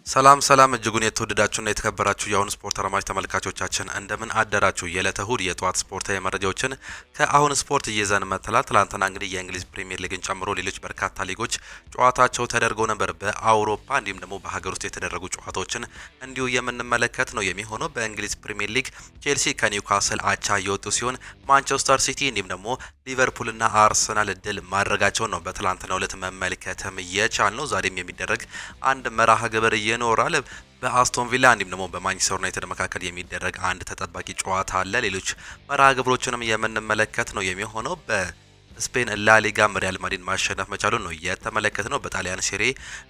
ሰላም እጅጉን የተወደዳችሁና የተከበራችሁ የአሁን ስፖርት አድማጭ ተመልካቾቻችን እንደምን አደራችሁ። የዕለተ እሁድ የጧት ስፖርታዊ መረጃዎችን ከአሁን ስፖርት ይዘን መጥተናል። ትላንትና እንግዲህ የእንግሊዝ ፕሪሚየር ሊግን ጨምሮ ሌሎች በርካታ ሊጎች ጨዋታቸው ተደርገው ነበር። በአውሮፓ እንዲሁም ደግሞ በሀገር ውስጥ የተደረጉ ጨዋታዎችን እንዲሁ የምንመለከት ነው የሚሆነው። በእንግሊዝ ፕሪሚየር ሊግ ቼልሲ ከኒውካስል አቻ የወጡ ሲሆን ማንቸስተር ሲቲ እንዲሁም ደግሞ ሊቨርፑልና አርሰናል ድል ማድረጋቸውን ነው በትላንትናው ዕለት መመልከትም የቻልነው። ዛሬም የሚደረግ አንድ መርሃ ግብር ይኖራል። በአስቶን ቪላ እንዲሁም ደግሞ በማንቸስተር ዩናይትድ መካከል የሚደረግ አንድ ተጠባቂ ጨዋታ አለ። ሌሎች መርሃ ግብሮችንም የምንመለከት ነው የሚሆነው። በስፔን ላሊጋ ሪያል ማድሪድ ማሸነፍ መቻሉ ነው የተመለከት ነው። በጣሊያን ሴሪ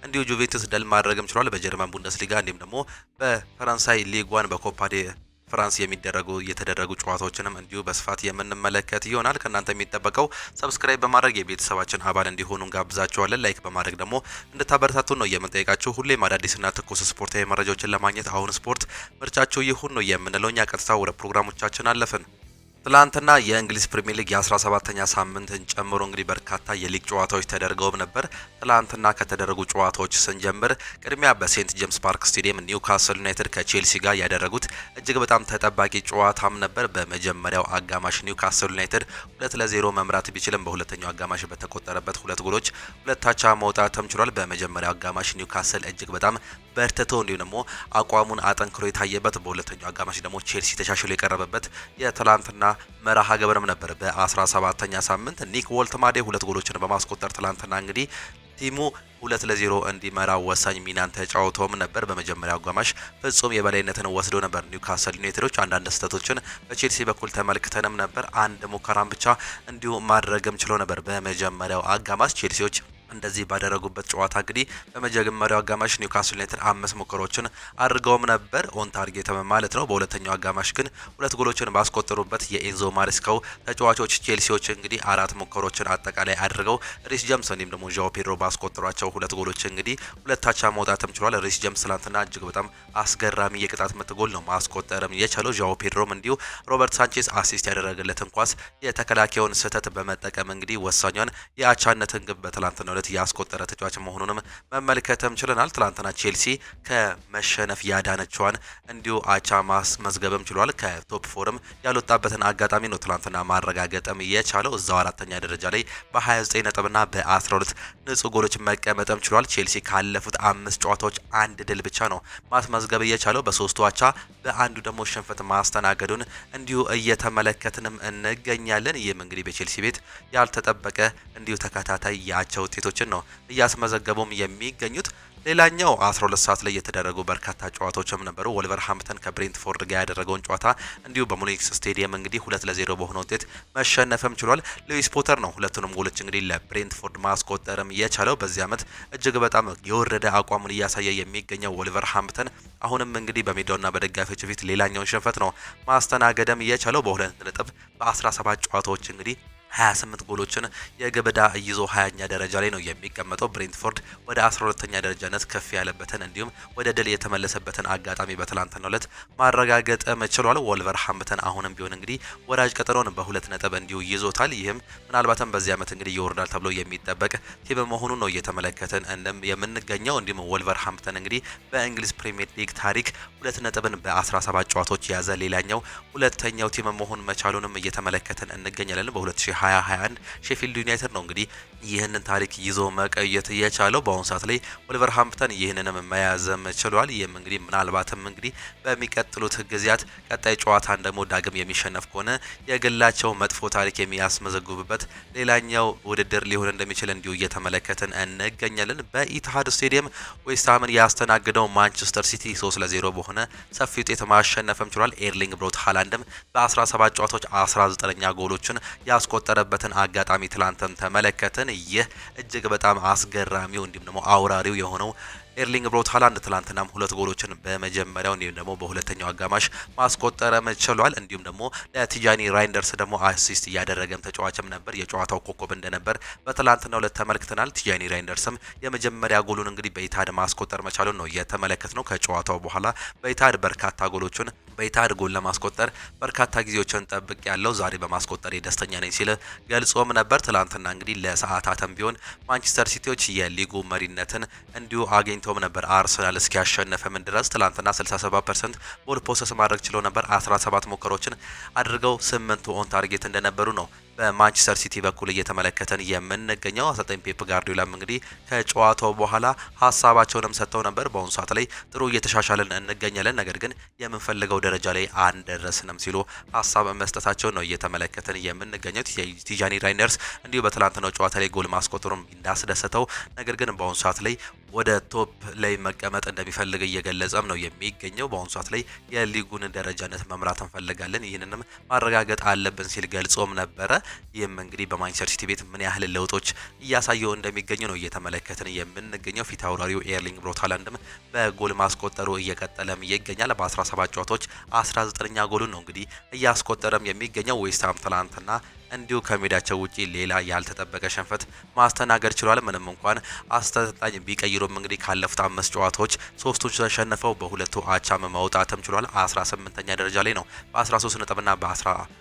እንዲሁ ጁቬንቱስ ድል ማድረግም ችሏል። በጀርመን ቡንደስሊጋ እንዲሁም ደግሞ በፈረንሳይ ሊግ 1 በኮፓ ዴ ፍራንስ የተደረጉ ጨዋታዎችንም እንዲሁ በስፋት የምንመለከት ይሆናል። ከእናንተ የሚጠበቀው ሰብስክራይብ በማድረግ የቤተሰባችን አባል እንዲሆኑ እንጋብዛችኋለን። ላይክ በማድረግ ደግሞ እንድታበረታቱን ነው የምንጠይቃችሁ። ሁሌም አዳዲስና ትኩስ ስፖርታዊ መረጃዎችን ለማግኘት አሁን ስፖርት ምርጫችሁ ይሁን ነው የምንለው። እኛ ቀጥታ ወደ ፕሮግራሞቻችን አለፍን። ትላንትና የእንግሊዝ ፕሪሚየር ሊግ የ17ኛ ሳምንትን ጨምሮ እንግዲህ በርካታ የሊግ ጨዋታዎች ተደርገውም ነበር። ትላንትና ከተደረጉ ጨዋታዎች ስንጀምር ቅድሚያ በሴንት ጄምስ ፓርክ ስቴዲየም ኒውካስል ዩናይትድ ከቼልሲ ጋር ያደረጉት እጅግ በጣም ተጠባቂ ጨዋታም ነበር። በመጀመሪያው አጋማሽ ኒውካስል ዩናይትድ 2-0 መምራት ቢችልም በሁለተኛው አጋማሽ በተቆጠረበት ሁለት ጎሎች ሁለታቻ መውጣትም ችሏል። በመጀመሪያው አጋማሽ ኒውካስል እጅግ በጣም በርትቶ እንዲሁም ደግሞ አቋሙን አጠንክሮ የታየበት፣ በሁለተኛው አጋማሽ ደግሞ ቼልሲ ተሻሽሎ የቀረበበት የትላንትና መርሃ ግብርም ነበር። በ17ኛ ሳምንት ኒክ ወልትማዴ ሁለት ጎሎችን በማስቆጠር ትላንትና እንግዲህ ቲሙ 2-0 እንዲመራ ወሳኝ ሚናን ተጫውተውም ነበር። በመጀመሪያው አጋማሽ ፍጹም የበላይነትን ወስዶ ነበር ኒውካስል ዩናይትዶች። አንዳንድ ስህተቶችን በቼልሲ በኩል ተመልክተንም ነበር። አንድ ሙከራም ብቻ እንዲሁ ማድረግም ችሎ ነበር በመጀመሪያው አጋማሽ። ቼልሲዎች እንደዚህ ባደረጉበት ጨዋታ እንግዲህ በመጀመሪያው አጋማሽ ኒውካስል ዩናይትድ 5 ሙከራዎችን አድርገውም ነበር ኦን ታርጌት ማለት ነው። በሁለተኛው አጋማሽ ግን ሁለት ጎሎችን ባስቆጠሩበት የኤንዞ ማሬስካው ተጫዋቾች ቼልሲዎች እንግዲህ 4 ሙከራዎችን አጠቃላይ አድርገው ሪስ ጀምስ እንዲሁም ደግሞ ዣኦ ፔድሮ ባስቆጠሯቸው ሁለት ጎሎች እንግዲህ ሁለታቻ መውጣትም ችሏል። ሪስ ጀምስ ትላንትና እጅግ በጣም አስገራሚ የቅጣት ምት ጎል ነው ማስቆጠርም የቻለው። ዣኦ ፔድሮም እንዲሁ ሮበርት ሳንቼዝ አሲስት ያደረገለትን ኳስ የተከላካዩን ስህተት በመጠቀም እንግዲህ ወሳኛውን የአቻነትን ግብ በትላንትና ያስቆጠረ ተጫዋች መሆኑንም መመልከትም ችለናል። ትላንትና ቼልሲ ከመሸነፍ ያዳነችዋን እንዲሁ አቻ ማስመዝገብም ችሏል። ከቶፕ ፎርም ያልወጣበትን አጋጣሚ ነው ትላንትና ማረጋገጥም የቻለው። እዛው አራተኛ ደረጃ ላይ በ29 ነጥብና በ12 ንጹህ ጎሎች መቀመጥም ችሏል። ቼልሲ ካለፉት 5 ጨዋታዎች አንድ ድል ብቻ ነው ማስመዝገብ የቻለው። በሶስቱ አቻ በአንዱ ደግሞ ሽንፈት ማስተናገዱን እንዲሁ እየተመለከትንም እንገኛለን። ይህም እንግዲህ በቼልሲ ቤት ያልተጠበቀ እንዲሁ ተከታታይ የአቻ ውጤቶችን ነው እያስመዘገቡም የሚገኙት። ሌላኛው 12 ሰዓት ላይ የተደረጉ በርካታ ጨዋታዎችም ነበሩ። ወልቨርሃምፕተን ከብሬንትፎርድ ጋር ያደረገውን ጨዋታ እንዲሁ በሙኒክ ስቴዲየም እንግዲህ 2-0 በሆነ ውጤት መሸነፍም ችሏል። ሉዊስ ፖተር ነው ሁለቱንም ጎሎች እንግዲህ ለብሬንትፎርድ ማስቆጠርም የቻለው። በዚህ ዓመት እጅግ በጣም የወረደ አቋሙን እያሳየ የሚገኘው ወልቨርሃምፕተን አሁንም እንግዲህ በሜዳውና በደጋፊዎች ፊት ሌላኛውን ሽንፈት ነው ማስተናገድም የቻለው። በ2 ነጥብ በ17 ጨዋታዎች እንግዲህ 28 ጎሎችን የግብዳ ይዞ 20ኛ ደረጃ ላይ ነው የሚቀመጠው። ብሬንትፎርድ ወደ 12ኛ ደረጃነት ከፍ ያለበትን እንዲሁም ወደ ድል የተመለሰበትን አጋጣሚ በትላንትናው ዕለት ማረጋገጥ ችሏል። ወልቨርሃምፕተን አሁንም ቢሆን እንግዲህ ወራጅ ቀጠሮን በ2 ነጥብ እንዲሁ ይዞታል። ይህም ምናልባትም በዚህ ዓመት እንግዲህ ይወርዳል ተብሎ የሚጠበቅ ቲም መሆኑ ነው እየተመለከተን የምንገኘው። እንዲሁም ወልቨርሃምፕተን እንግዲህ በእንግሊዝ ፕሪሚየር ሊግ ታሪክ 2 ነጥብን በ17 ጨዋታዎች የያዘ ሌላኛው ሁለተኛው ቲም መሆን መቻሉንም እየተመለከተን እንገኛለን። በ2021 ሼፊልድ ዩናይትድ ነው እንግዲህ ይህንን ታሪክ ይዞ መቀየት የቻለው። በአሁኑ ሰዓት ላይ ወልቨርሃምፕተን ይህንንም መያዝም ችሏል። ይህም እንግዲህ ምናልባትም እንግዲህ በሚቀጥሉት ጊዜያት ቀጣይ ጨዋታን ደግሞ ዳግም የሚሸነፍ ከሆነ የግላቸው መጥፎ ታሪክ የሚያስመዘግቡበት ሌላኛው ውድድር ሊሆን እንደሚችል እንዲሁ እየተመለከትን እንገኛለን። በኢትሃድ ስቴዲየም ዌስትሃምን ያስተናግደው ማንቸስተር ሲቲ 3-0 በሆነ ሰፊ ውጤት ማሸነፍም ችሏል። ኤርሊንግ ብሮት ሃላንድም በ17 ጨዋታዎች 19ኛ ጎሎችን ያስቆጠረበትን አጋጣሚ ትላንትን ተመለከትን። ይህ እጅግ በጣም አስገራሚው እንዲሁም ደግሞ አውራሪው የሆነው ኤርሊንግ ብሮት ሃላንድ ትላንትናም ሁለት ጎሎችን በመጀመሪያው እንዲሁም ደግሞ በሁለተኛው አጋማሽ ማስቆጠርም ችሏል። እንዲሁም ደግሞ ለቲጃኒ ራይንደርስ ደግሞ አሲስት እያደረገም ተጫዋችም ነበር። የጨዋታው ኮከብ እንደነበር በትላንትናው ዕለት ተመልክተናል። ቲጃኒ ራይንደርስም የመጀመሪያ ጎሉን እንግዲህ በኢታድ ማስቆጠር መቻሉን ነው የተመለከትነው። ከጨዋታው በኋላ በኢታድ በርካታ ጎሎችን በኢታድ ጎል ለማስቆጠር በርካታ ጊዜዎችን ጠብቅ ያለው ዛሬ በማስቆጠር ደስተኛ ነኝ ሲል ገልጾም ነበር። ትላንትና እንግዲህ ለሰዓታትም ቢሆን ማንቸስተር ሲቲዎች የሊጉ መሪነትን እንዲሁ አግኝተውም ነበር አርሰናል እስኪያሸነፈም ድረስ። ትላንትና 67% ቦል ፖሰስ ማድረግ ችለው ነበር። 17 ሙከራዎችን አድርገው 8 ኦን ታርጌት እንደነበሩ ነው በማንቸስተር ሲቲ በኩል እየተመለከተን የምንገኘው። አሰልጣኝ ፔፕ ጋርዲዮላም እንግዲህ ከጨዋታው በኋላ ሀሳባቸውንም ሰጥተው ነበር። በአሁኑ ሰዓት ላይ ጥሩ እየተሻሻለን እንገኛለን፣ ነገር ግን የምንፈልገው ደረጃ ላይ አንደረስንም ሲሉ ሀሳብ መስጠታቸው ነው እየተመለከተን የምንገኘው። ቲጃኒ ራይንደርስ እንዲሁ በትላንትናው ጨዋታ ላይ ጎል ማስቆጠሩም እንዳስደሰተው፣ ነገር ግን በአሁኑ ሰዓት ላይ ወደ ቶፕ ላይ መቀመጥ እንደሚፈልግ እየገለጸም ነው የሚገኘው። በአሁኑ ሰዓት ላይ የሊጉን ደረጃነት መምራት እንፈልጋለን፣ ይህንንም ማረጋገጥ አለብን ሲል ገልጾም ነበረ። ይህም እንግዲህ በማንቸስተር ሲቲ ቤት ምን ያህል ለውጦች እያሳየው እንደሚገኙ ነው እየተመለከትን የምንገኘው። ፊት አውራሪው ኤርሊንግ ብሮት ሃላንድም በጎል ማስቆጠሩ እየቀጠለም ይገኛል። በ17 ጨዋታዎች 19ኛ ጎሉን ነው እንግዲህ እያስቆጠረም የሚገኘው። ዌስትሃም ትላንትና እንዲሁ ከሜዳቸው ውጪ ሌላ ያልተጠበቀ ሽንፈት ማስተናገድ ችሏል። ምንም እንኳን አሰልጣኝ ቢቀይሩም እንግዲህ ካለፉት 5 ጨዋታዎች 3ቱን ተሸንፈው በሁለቱ አቻም መውጣትም ችሏል። 18ኛ ደረጃ ላይ ነው በ13 ነጥብና በ16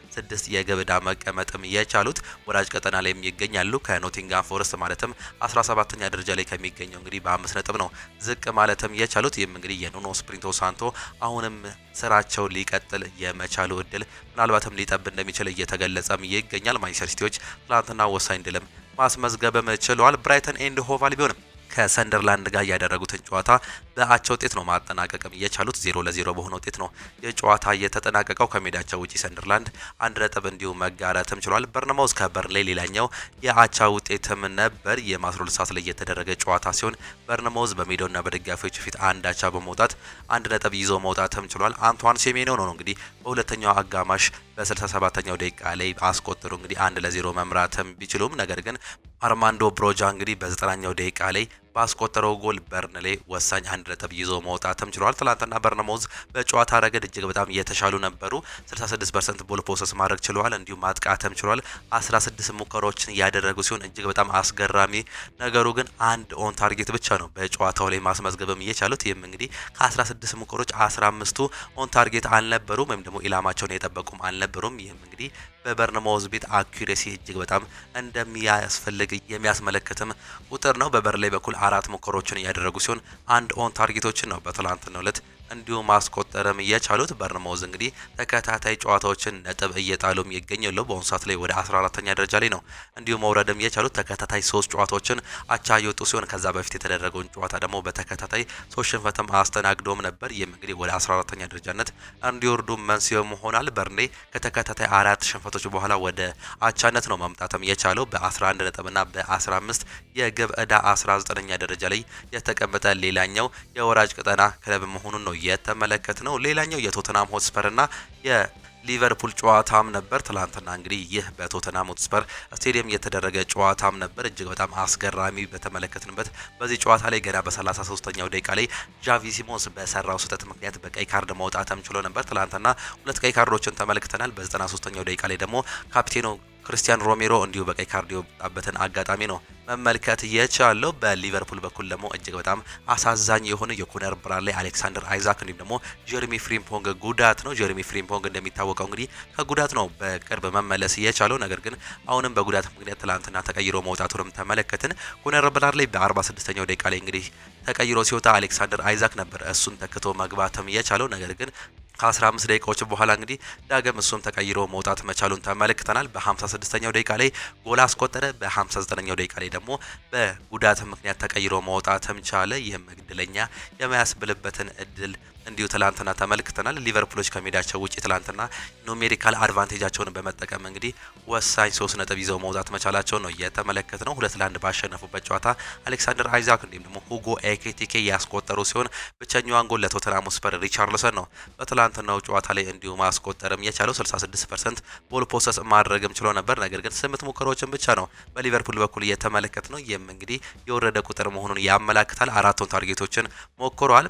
የግብ ዕዳ መቀመጥም የቻሉት። ወራጅ ቀጠና ላይ ይገኛሉ። ከኖቲንጋም ፎረስት ማለትም 17ኛ ደረጃ ላይ ከሚገኘው እንግዲህ በ5 ነጥብ ነው ዝቅ ማለትም የቻሉት። ይህም እንግዲህ የኑኖ ስፕሪንቶ ሳንቶ አሁንም ስራቸው ሊቀጥል የመቻሉ እድል ምናልባትም ሊጠብ እንደሚችል እየተገለጸም ይገኛል። ማንቸስተር ሲቲዎች ትላንትና ወሳኝ ድልም ማስመዝገብም ችለዋል። ብራይተን ኤንድ ሆቭ አልቢዮንም ከሰንደርላንድ ጋር ያደረጉትን ጨዋታ በአቻ ውጤት ነው ማጠናቀቅም የቻሉት። 0-0 በሆነ ውጤት ነው የጨዋታ የተጠናቀቀው። ከሜዳቸው ውጪ ሰንደርላንድ 1 ነጥብ እንዲሁ መጋራትም ችሏል። በርነማውዝ ከበርንሌይ ሌላኛው የአቻ ውጤትም ነበር። የማስሮል ሰዓት ላይ የተደረገ ጨዋታ ሲሆን በርነማውዝ በሜዳውና በደጋፊዎች ፊት አንድ አቻ በመውጣት 1 ነጥብ ይዞ መውጣትም ችሏል። አንቷን ሴሜኖ ነው እንግዲህ በሁለተኛው አጋማሽ በ67ኛው ደቂቃ ላይ አስቆጥሩ እንግዲህ 1-0 መምራትም ቢችሉም ነገር ግን አርማንዶ ብሮጃ እንግዲህ በ90ኛው ደቂቃ ላይ ባስቆጠረው ጎል በርንሌይ ወሳኝ 1 ነጥብ ይዞ መውጣትም ችሏል። ትላንትና በርነማውዝ በጨዋታ ረገድ እጅግ በጣም የተሻሉ ነበሩ። 66% ቦል ፖሰስ ማድረግ ችለዋል፣ እንዲሁም ማጥቃትም ችሏል። 16 ሙከራዎችን ያደረጉ ሲሆን እጅግ በጣም አስገራሚ ነገሩ ግን አንድ ኦን ታርጌት ብቻ ነው በጨዋታው ላይ ማስመዝገብም እየቻሉት። ይህም እንግዲህ ከ16 ሙከሮች 15ቱ ኦን ታርጌት አልነበሩም ወይም ደግሞ ኢላማቸውን የጠበቁም አልነበሩም። ይህም እንግዲህ በበርነማውዝ ቤት አኩሬሲ እጅግ በጣም እንደሚያስፈልግ የሚያስመለክትም ቁጥር ነው። በበርንሌይ በኩል 4 ሙከራዎችን ያደረጉ ሲሆን 1 ኦን ታርጌቶችን ነው በትላንትናው ዕለት እንዲሁ ማስቆጠርም እየቻሉት። በርነማውዝ እንግዲህ ተከታታይ ጨዋታዎችን ነጥብ እየጣሉም ይገኛሉ። በአሁኑ ሰዓት ላይ ወደ 14ኛ ደረጃ ላይ ነው እንዲሁ መውረድም የቻሉት። ተከታታይ 3 ጨዋታዎችን አቻ የወጡ ሲሆን ከዛ በፊት የተደረገውን ጨዋታ ደግሞ በተከታታይ 3 ሽንፈትም አስተናግዶም ነበር። ይህም እንግዲህ ወደ 14ኛ ደረጃነት እንዲወርዱ መንስኤውም ሆኗል። በርንሌይ ከተከታታይ 4 ሽንፈቶች በኋላ ወደ አቻነት ነው መምጣትም የቻለው በ11 ነጥብና በ15 የግብ ዕዳ 19ኛ ደረጃ ላይ የተቀመጠ ሌላኛው የወራጅ ቀጠና ክለብ መሆኑን ነው የተመለከት ነው። ሌላኛው የቶተናም ሆትስፐርና የሊቨርፑል ጨዋታም ነበር። ትላንትና እንግዲህ ይህ በቶተናም ሆትስፐር ስቴዲየም የተደረገ ጨዋታም ነበር። እጅግ በጣም አስገራሚ በተመለከትንበት በዚህ ጨዋታ ላይ ገና በ33ኛው ደቂቃ ላይ ጃቪ ሲሞንስ በሰራው ስህተት ምክንያት በቀይ ካርድ መውጣትም ችሎ ነበር። ትላንትና 2 ቀይ ካርዶችን ተመልክተናል። በ93ኛው ደቂቃ ላይ ደግሞ ካፕቴኑ ክርስቲያን ሮሜሮ እንዲሁ በቀይ ካርድ የወጣበትን አጋጣሚ ነው መመልከት የቻለው። በሊቨርፑል በኩል ደግሞ እጅግ በጣም አሳዛኝ የሆነ የኮነር ብራድሌይ፣ አሌክሳንደር አይዛክ እንዲሁም ደግሞ ጀሬሚ ፍሪምፖንግ ጉዳት ነው። ጀሬሚ ፍሪምፖንግ እንደሚታወቀው እንግዲህ ከጉዳት ነው በቅርብ መመለስ የቻለው። ነገር ግን አሁንም በጉዳት ምክንያት ትላንትና ተቀይሮ መውጣቱንም ተመለከትን። ኮነር ብራድሌይ በ46ኛው ደቂቃ ላይ እንግዲህ ተቀይሮ ሲወጣ አሌክሳንደር አይዛክ ነበር እሱን ተክቶ መግባትም የቻለው። ነገር ግን ከ15 ደቂቃዎች በኋላ እንግዲህ ዳግም እሱም ተቀይሮ መውጣት መቻሉን ተመልክተናል። በ56ኛው ደቂቃ ላይ ጎል አስቆጠረ። በ59ኛው ደቂቃ ላይ ደግሞ በጉዳት ምክንያት ተቀይሮ መውጣትም ቻለ። ይህም እድለኛ የሚያስብልበትን እድል እንዲሁ ትላንትና ተመልክተናል። ሊቨርፑሎች ከሜዳቸው ውጪ ትላንትና ኑሜሪካል አድቫንቴጃቸውን በመጠቀም እንግዲህ ወሳኝ 3 ነጥብ ይዘው መውጣት መቻላቸው ነው የተመለከትነው። 2-1 ባሸነፉበት ጨዋታ አሌክሳንደር አይዛክ እንዲሁም ደግሞ ሁጎ ኤኪቲኬ ያስቆጠሩ ሲሆን ብቸኛዋን ጎል ለቶተንሃም ሆትስፐር ሪቻርልሰን ነው በትላንትናው ጨዋታ ላይ እንዲሁ ማስቆጠርም የቻለው። 66% ቦል ፖሰስ ማድረግም ችሎ ነበር። ነገር ግን 8 ሙከራዎችን ብቻ ነው በሊቨርፑል በኩል እየተመለከት ነው። ይህም እንግዲህ የወረደ ቁጥር መሆኑን ያመላክታል። 4 ታርጌቶችን ሞክሯል።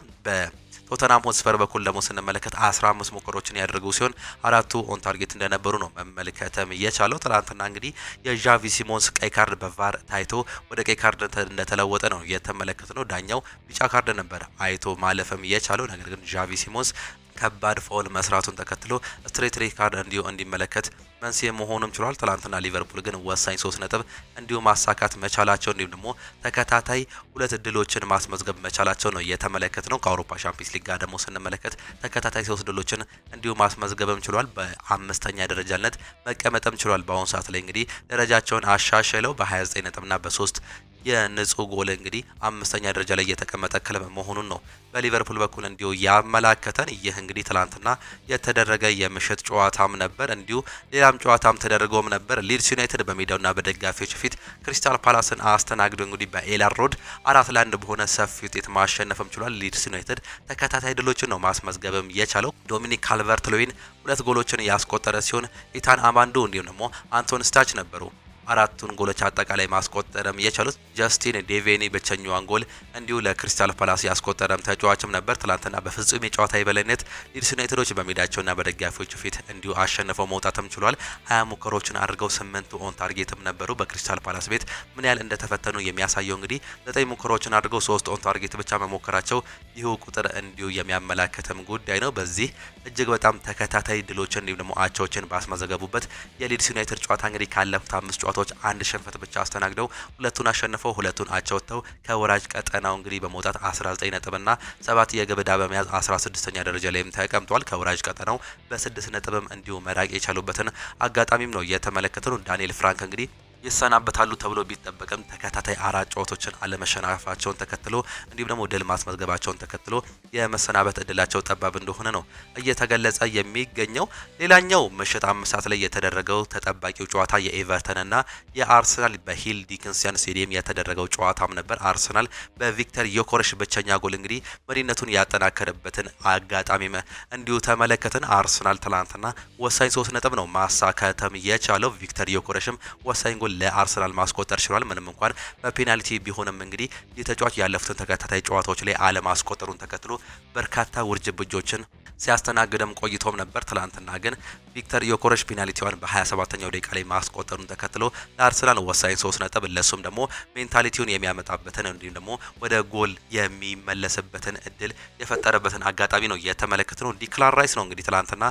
ቶተንሃም ሆትስፐር በኩል ደግሞ ስንመለከት 15 ሙከራዎችን ያደረጉ ሲሆን 4ቱ ኦን ታርጌት እንደነበሩ ነው መመልከትም የቻለው። ትላንትና እንግዲህ የዣቪ ሲሞንስ ቀይ ካርድ በቫር ታይቶ ወደ ቀይ ካርድ እንደተለወጠ ነው የተመለከትነው። ዳኛው ቢጫ ካርድ ነበር አይቶ ማለፍም የቻለው። ነገር ግን ዣቪ ሲሞንስ ከባድ ፋውል መስራቱን ተከትሎ ስትሬት ሬድ ካርድ እንዲመለከት መንስኤ መሆኑም ችሏል። ትላንትና ሊቨርፑል ግን ወሳኝ 3 ነጥብ እንዲሁ ማሳካት መቻላቸው እንዲሁም ደግሞ ተከታታይ 2 ድሎችን ማስመዝገብ መቻላቸው ነው የተመለከት ነው። ከአውሮፓ ቻምፒየንስ ሊግ ጋር ደግሞ ስንመለከት ተከታታይ 3 ድሎችን እንዲሁ ማስመዝገብም ችሏል። በአምስተኛ ደረጃነት መቀመጥም ችሏል። በአሁኑ ሰዓት ላይ እንግዲህ ደረጃቸውን አሻሽለው በ29 ነጥብና በ3 የንጹህ ጎል እንግዲህ አምስተኛ ደረጃ ላይ የተቀመጠ ክለብ መሆኑን ነው በሊቨርፑል በኩል እንዲሁ ያመላከተን። ይህ እንግዲህ ትላንትና የተደረገ የምሽት ጨዋታም ነበር። እንዲሁ ሌላም ጨዋታም ተደርጎም ነበር። ሊድስ ዩናይትድ በሜዳውና በደጋፊዎች ፊት ክሪስታል ፓላስን አስተናግዶ እንግዲህ በኤላር ሮድ 4-1 በሆነ ሰፊ ውጤት ማሸነፍም ችሏል። ሊድስ ዩናይትድ ተከታታይ ድሎችን ነው ማስመዝገብም የቻለው። ዶሚኒክ ካልቨርት ሎዊን 2 ጎሎችን ያስቆጠረ ሲሆን ኢታን አማንዶ እንዲሁም ደግሞ አንቶን ስታች ነበሩ 4ቱን ጎሎች አጠቃላይ ማስቆጠረም የቻሉት። ጀስቲን ዴቬኒ ብቸኛዋን ጎል እንዲሁ ለክሪስታል ፓላስ ያስቆጠረም ተጫዋችም ነበር። ትላንትና በፍጹም የጨዋታ የበላይነት ሊድስ ዩናይትዶች በሜዳቸውና በደጋፊዎቹ ፊት እንዲሁ አሸንፈው መውጣትም ችሏል። 20 ሙከራዎችን አድርገው 8 ኦን ታርጌትም ነበሩ። በክሪስታል ፓላስ ቤት ምን ያህል እንደተፈተኑ የሚያሳየው እንግዲህ 9 ሙከራዎችን አድርገው 3 ኦን ታርጌት ብቻ መሞከራቸው ይህ ቁጥር እንዲሁ የሚያመላክተም ጉዳይ ነው። በዚህ እጅግ በጣም ተከታታይ ድሎችን እንዲሁም ደግሞ አቻዎችን ባስመዘገቡበት የሊድስ ዩናይትድ ጨዋታ እንግዲህ ካለፉት 5 ጨዋታዎች አንድ ሽንፈት ብቻ አስተናግደው 2ቱን አሸንፈው 2ቱን አቻ ወጥተው ከወራጅ ቀጠናው እንግዲህ በመውጣት 19 ነጥብና 7 የግብ ዕዳ በመያዝ 16ኛ ደረጃ ላይም ተቀምጧል። ከወራጅ ቀጠናው በ6 ነጥብም እንዲሁ መራቅ የቻሉበትን አጋጣሚም ነው የተመለከተው። ዳንኤል ፍራንክ እንግዲህ ይሰናበታሉ ተብሎ ቢጠበቅም ተከታታይ 4 ጨዋታዎችን አለመሸናፋቸውን ተከትሎ እንዲሁም ደግሞ ድል ማስመዝገባቸውን ተከትሎ የመሰናበት እድላቸው ጠባብ እንደሆነ ነው እየተገለጸ የሚገኘው። ሌላኛው ምሽት 5 ሰዓት ላይ የተደረገው ተጠባቂው ጨዋታ የኤቨርተንና የአርሰናል በሂል ዲክንሰን ስቴዲየም የተደረገው ጨዋታም ነበር። አርሰናል በቪክተር ዮኮሬሽ ብቸኛ ጎል እንግዲህ መሪነቱን ያጠናከረበትን አጋጣሚም እንዲሁ ተመለከትን። አርሰናል ትላንትና ወሳኝ 3 ነጥብ ነው ማሳካተም የቻለው። ቪክተር ዮኮሬሽም ወሳኝ ጎል ለአርሰናል ማስቆጠር ችሏል። ምንም እንኳን በፔናልቲ ቢሆንም እንግዲህ የተጫዋች ያለፉትን ተከታታይ ጨዋታዎች ላይ አለማስቆጠሩን ተከትሎ በርካታ ውርጅብጆችን ሲያስተናግደም ቆይቶም ነበር። ትላንትና ግን ቪክተር ዮኮሬሽ ፔናልቲዋን በ27ኛው ደቂቃ ላይ ማስቆጠሩን ተከትሎ ለአርሰናል ወሳኝ 3 ነጥብ ለሱም ደግሞ ሜንታሊቲውን የሚያመጣበትን እንዲሁም ደግሞ ወደ ጎል የሚመለስበትን እድል የፈጠረበትን አጋጣሚ ነው የተመለከተው። ዲክላን ራይስ ነው እንግዲህ ትላንትና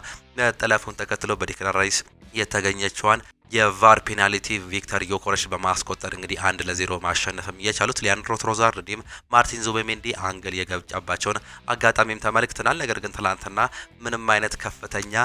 ጠለፉን ተከትሎ በዲክላን ራይስ የተገኘችዋን የቫር ፔናልቲ ቪክተር ዮኮሬሽ በማስቆጠር እንግዲህ 1-0 ማሸነፍም የቻሉት። ሊያንድሮ ትሮዛርድ እንዲሁም ማርቲን ዙቤሜንዲ አንግል የገባቸውን አጋጣሚም ተመልክተናል። ነገር ግን ትላንትና ምንም አይነት ከፍተኛ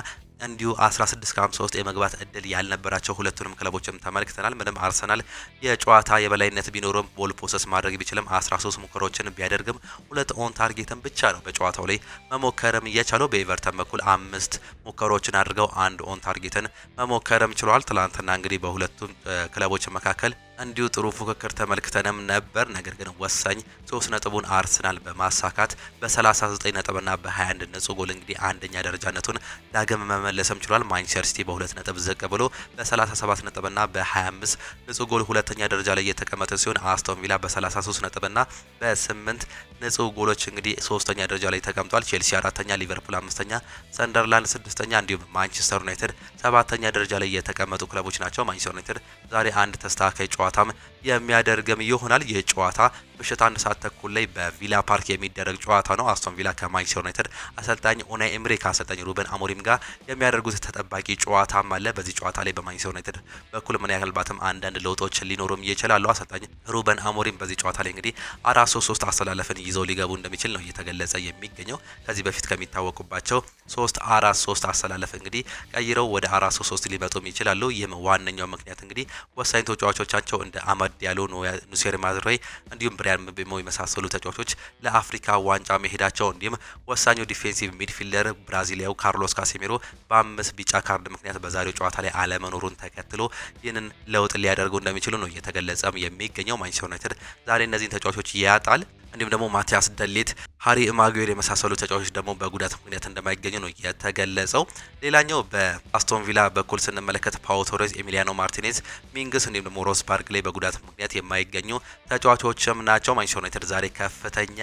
እንዲሁ 16-53 የመግባት እድል ያልነበራቸው ሁለቱንም ክለቦችም ተመልክተናል። ምንም አርሰናል የጨዋታ የበላይነት ቢኖርም ቦል ፖሰስ ማድረግ ቢችልም 13 ሙከራዎችን ቢያደርግም 2 ኦን ታርጌትን ብቻ ነው በጨዋታው ላይ መሞከርም እየቻለው። በኤቨርተን በኩል 5 ሙከራዎችን አድርገው 1 ኦን ታርጌትን መሞከርም ችሏል። ትላንትና እንግዲህ በሁለቱም ክለቦች መካከል እንዲሁ ጥሩ ፉክክር ተመልክተንም ነበር። ነገር ግን ወሳኝ 3 ነጥቡን አርሰናል በማሳካት በ39 ነጥብና በ21 ንጹህ ጎል እንግዲህ አንደኛ ደረጃነቱን ዳግም መመለስም ችሏል። ማንቸስተር ሲቲ በ2 ነጥብ ዝቅ ብሎ በ37 ነጥብና በ25 ንጹህ ጎል ሁለተኛ ደረጃ ላይ የተቀመጠ ሲሆን አስቶን ቪላ በ33 ነጥብና በ8 ንጹህ ጎሎች እንግዲህ 3ኛ ደረጃ ላይ ተቀምጧል። ቼልሲ 4ኛ፣ ሊቨርፑል 5ኛ፣ ሰንደርላንድ 6ኛ እንዲሁም ማንቸስተር ዩናይትድ 7ኛ ደረጃ ላይ የተቀመጡ ክለቦች ናቸው። ማንቸስተር ዩናይትድ ዛሬ አንድ ተስተካካይ ጨዋታም የሚያደርግም ይሆናል። ይህ ጨዋታ ምሽት 1 ሰዓት ተኩል ላይ በቪላ ፓርክ የሚደረግ ጨዋታ ነው። አስቶን ቪላ ከማንቸስተር ዩናይትድ አሰልጣኝ ኡናይ ኤምሪ ከአሰልጣኝ ሩበን አሞሪም ጋር የሚያደርጉት ተጠባቂ ጨዋታም አለ። በዚህ ጨዋታ ላይ በማንቸስተር ዩናይትድ በኩል ምን ያህል ባትም አንዳንድ ለውጦች ሊኖሩም ይችላሉ። አሰልጣኝ ሩበን አሞሪም በዚህ ጨዋታ ላይ እንግዲህ 4-3-3 አሰላለፍን ይዘው ሊገቡ እንደሚችል ነው እየተገለጸ የሚገኘው። ከዚህ በፊት ከሚታወቁባቸው 3-4-3 አሰላለፍ እንግዲህ ቀይረው ወደ 4-3-3 ሊመጡም ይችላሉ። ይህም ዋነኛው ምክንያት እንግዲህ ወሳኝ ተጫዋቾቻቸው እንደ አማድ ዲያሎ፣ ኑሴር ማዝራዊ እንዲሁም ብሪያን ምቤሞ የመሳሰሉ ተጫዋቾች ለአፍሪካ ዋንጫ መሄዳቸው እንዲሁም ወሳኙ ዲፌንሲቭ ሚድፊልደር ብራዚሊያው ካርሎስ ካሴሜሮ በ5 ቢጫ ካርድ ምክንያት በዛሬው ጨዋታ ላይ አለመኖሩን ተከትሎ ይህንን ለውጥ ሊያደርጉ እንደሚችሉ ነው እየተገለጸም የሚገኘው። ማንቸስተር ዩናይትድ ዛሬ እነዚህን ተጫዋቾች ያጣል። እንዲሁም ደግሞ ማቲያስ ደሌት፣ ሃሪ ማጉዌር የመሳሰሉ ተጫዋቾች ደግሞ በጉዳት ምክንያት እንደማይገኙ ነው የተገለጸው። ሌላኛው በአስቶን ቪላ በኩል ስንመለከት ፓው ቶሬዝ፣ ኤሚሊያኖ ማርቲኔዝ፣ ሚንግስ እንዲሁም ደግሞ ሮስ ባርክሌይ በጉዳት ምክንያት የማይገኙ ተጫዋቾችም ናቸው። ማንቸስተር ዩናይትድ ዛሬ ከፍተኛ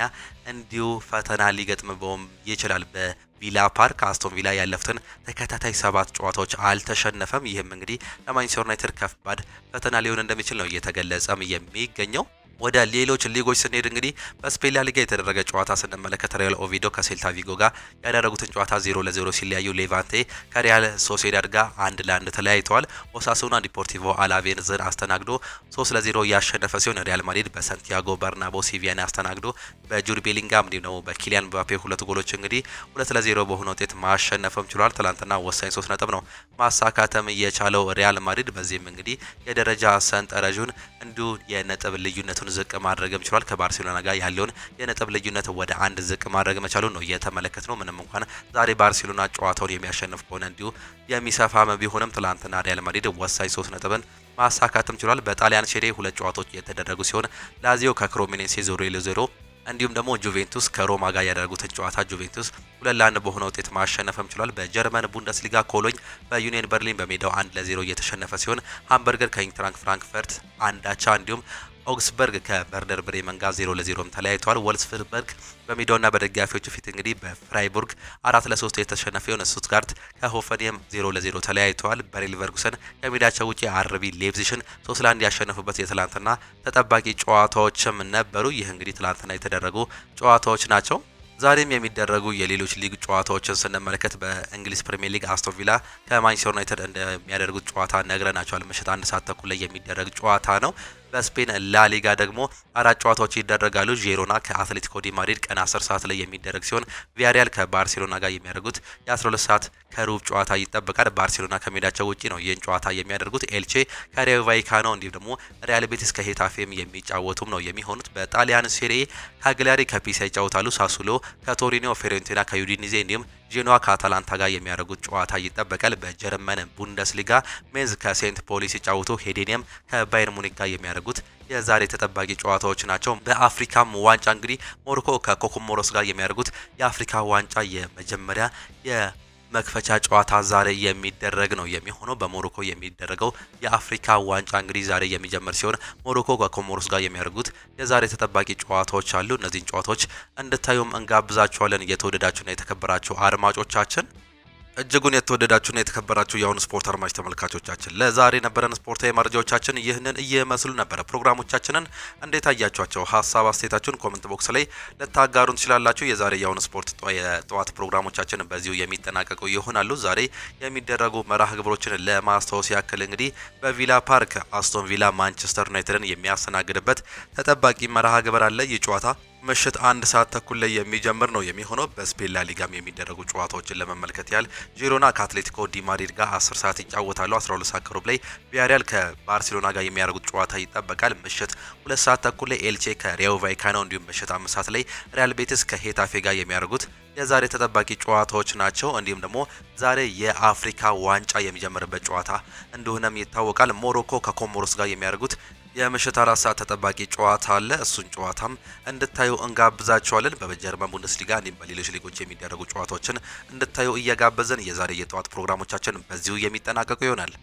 እንዲሁ ፈተና ሊገጥመውም ይችላል። በቪላ ፓርክ አስቶን ቪላ ያለፉትን ተከታታይ 7 ጨዋታዎች አልተሸነፈም። ይህም እንግዲህ ለማንቸስተር ዩናይትድ ከባድ ፈተና ሊሆን እንደሚችል ነው እየተገለጸም የሚገኘው። ወደ ሌሎች ሊጎች ስንሄድ እንግዲህ በስፔን ላ ሊጋ የተደረገ ጨዋታ ስንመለከት ሪያል ኦቪዶ ከሴልታ ቪጎ ጋር ያደረጉትን ጨዋታ 0-0 ሲለያዩ ሌቫንቴ ከሪያል ሶሴዳድ ጋር 1-1 ተለያይተዋል። ኦሳሱና ዲፖርቲቮ አላቬንዝን አስተናግዶ 3-0 ያሸነፈ ሲሆን ሪያል ማድሪድ በሳንቲያጎ በርናቦ ሲቪያን አስተናግዶ በጁድ ቤሊንጋም እንዲሁም ደግሞ በኪሊያን ምባፔ ሁለት ጎሎች እንግዲህ 2-0 በሆነ ውጤት ማሸነፍም ችሏል። ትላንትና ወሳኝ 3 ነጥብ ነው ማሳካተም የቻለው ሪያል ማድሪድ። በዚህም እንግዲህ የደረጃ ሰንጠረዡን እንዲሁ የነጥብ ልዩነቱን ዝቅ ማድረግም ችሏል። ከባርሴሎና ጋር ያለውን የነጥብ ልዩነት ወደ 1 ዝቅ ማድረግ መቻሉ ነው እየተመለከት ነው። ምንም እንኳን ዛሬ ባርሴሎና ጨዋታውን የሚያሸንፍ ከሆነ እንዲሁ የሚሰፋም ቢሆንም ትላንትና ሪያል ማድሪድ ወሳኝ 3 ነጥብን ማሳካትም ችሏል። በጣሊያን ሴሪ ሁለት ጨዋታዎች የተደረጉ ሲሆን ላዚዮ ከክሮሚኔንሴ 0-0 እንዲሁም ደግሞ ጁቬንቱስ ከሮማ ጋር ያደረጉትን ጨዋታ ጁቬንቱስ 2-1 በሆነ ውጤት ማሸነፍም ችሏል። በጀርመን ቡንደስሊጋ ኮሎኝ በዩኒየን በርሊን በሜዳው 1-0 እየተሸነፈ ሲሆን ሃምበርገር ከኢንትራንክ ፍራንክፈርት 1-1 እንዲሁም ኦግስበርግ ከቨርደር ብሬመን ጋር 0-0 ተለያይተዋል። ወልስበርግ በሜዳውና በደጋፊዎቹ ፊት እንግዲህ በፍራይቡርግ 4-3 የተሸነፈ ሲሆን ስቱትጋርት ከሆፈንሄም 0-0 ተለያይተዋል። ባየር ሌቨርኩሰን ከሜዳቸው ውጪ አርቢ ሌፕዚግን 3-1 ያሸነፉበት የትላንትና ተጠባቂ ጨዋታዎችም ነበሩ። ይህ እንግዲህ ትላንትና የተደረጉ ጨዋታዎች ናቸው። ዛሬም የሚደረጉ የሌሎች ሊግ ጨዋታዎችን ስንመለከት በእንግሊዝ ፕሪሚየር ሊግ አስቶን ቪላ ከማንቸስተር ዩናይትድ እንደሚያደርጉት ጨዋታ ነግረናቸዋል። ምሽት 1 ሰዓት ተኩል ላይ የሚደረግ ጨዋታ ነው። በስፔን ላሊጋ ደግሞ 4 ጨዋታዎች ይደረጋሉ። ዢሮና ከአትሌቲኮ ዲ ማድሪድ ቀን 10 ሰዓት ላይ የሚደረግ ሲሆን ቪያሪያል ከባርሴሎና ጋር የሚያደርጉት የ12 ሰዓት ከሩብ ጨዋታ ይጠበቃል። ባርሴሎና ከሜዳቸው ውጪ ነው ይህን ጨዋታ የሚያደርጉት። ኤልቼ ከሬዮ ቫይካኖ እንዲሁም ደግሞ ሪያል ቤቲስ ከሄታፌም የሚጫወቱም ነው የሚሆኑት። በጣሊያን ሴሪኤ ካግሊያሪ ከፒሳ ይጫወታሉ። ሳሱሎ ከቶሪኒዮ፣ ፊዮሬንቲና ከዩዲኒዜ እንዲሁም ጄኖዋ ከአታላንታ ጋር የሚያደርጉት ጨዋታ ይጠበቃል። በጀርመን ቡንደስሊጋ ሜንዝ ከሴንት ፖሊ ሲጫወቱ ሄዴኒየም ከባየር ሙኒክ ጋር የሚያደርጉት የዛሬ ተጠባቂ ጨዋታዎች ናቸው። በአፍሪካም ዋንጫ እንግዲህ ሞሮኮ ከኮኮሞሮስ ጋር የሚያደርጉት የአፍሪካ ዋንጫ የመጀመሪያ መክፈቻ ጨዋታ ዛሬ የሚደረግ ነው የሚሆነው። በሞሮኮ የሚደረገው የአፍሪካ ዋንጫ እንግዲህ ዛሬ የሚጀምር ሲሆን ሞሮኮ ከኮሞሮስ ጋር የሚያደርጉት የዛሬ ተጠባቂ ጨዋታዎች አሉ። እነዚህን ጨዋታዎች እንድታዩም እንጋብዛችኋለን። የተወደዳችሁና የተከበራችሁ አድማጮቻችን እጅጉን የተወደዳችሁና የተከበራችሁ የአሁኑ ስፖርት አድማጭ ተመልካቾቻችን ለዛሬ የነበረን ስፖርታዊ መረጃዎቻችን ይህንን እየመስሉ ነበር። ፕሮግራሞቻችንን እንዴት አያችኋቸው? ሀሳብ አስተያየታችሁን ኮሜንት ቦክስ ላይ ልታጋሩን ትችላላችሁ። የዛሬ የአሁኑ ስፖርት የጠዋት ፕሮግራሞቻችን በዚሁ የሚጠናቀቁ ይሆናሉ። ዛሬ የሚደረጉ መርሃ ግብሮችን ለማስታወስ ያክል እንግዲህ በቪላ ፓርክ አስቶን ቪላ ማንቸስተር ዩናይትድን የሚያስተናግድበት ተጠባቂ መርሃ ግብር አለ። ይህ ጨዋታ ምሽት 1 ሰዓት ተኩል ላይ የሚጀምር ነው የሚሆነው። በስፔን ላ ሊጋም የሚደረጉ ጨዋታዎችን ለመመልከት ያህል ጂሮና ከአትሌቲኮ ዲ ማድሪድ ጋር 10 ሰዓት ይጫወታሉ። 12 ሰዓት ከሩብ ላይ ቪያሪያል ከባርሴሎና ጋር የሚያደርጉት ጨዋታ ይጠበቃል። ምሽት 2 ሰዓት ተኩል ላይ ኤልቼ ከሬዮ ቫይካኖ እንዲሁም ምሽት 5 ሰዓት ላይ ሪያል ቤቲስ ከሄታፌ ጋር የሚያደርጉት የዛሬ ተጠባቂ ጨዋታዎች ናቸው። እንዲሁም ደግሞ ዛሬ የአፍሪካ ዋንጫ የሚጀምርበት ጨዋታ እንደሆነም ይታወቃል። ሞሮኮ ከኮሞሮስ ጋር የሚያደርጉት የምሽት 4 ሰዓት ተጠባቂ ጨዋታ አለ። እሱን ጨዋታም እንድታዩ እንጋብዛችኋለን። በጀርመን ቡንደስሊጋ እንዲሁም በሌሎች ሊጎች የሚደረጉ ጨዋታዎችን እንድታዩ እየጋበዘን የዛሬ የጠዋት ፕሮግራሞቻችን በዚሁ የሚጠናቀቁ ይሆናል።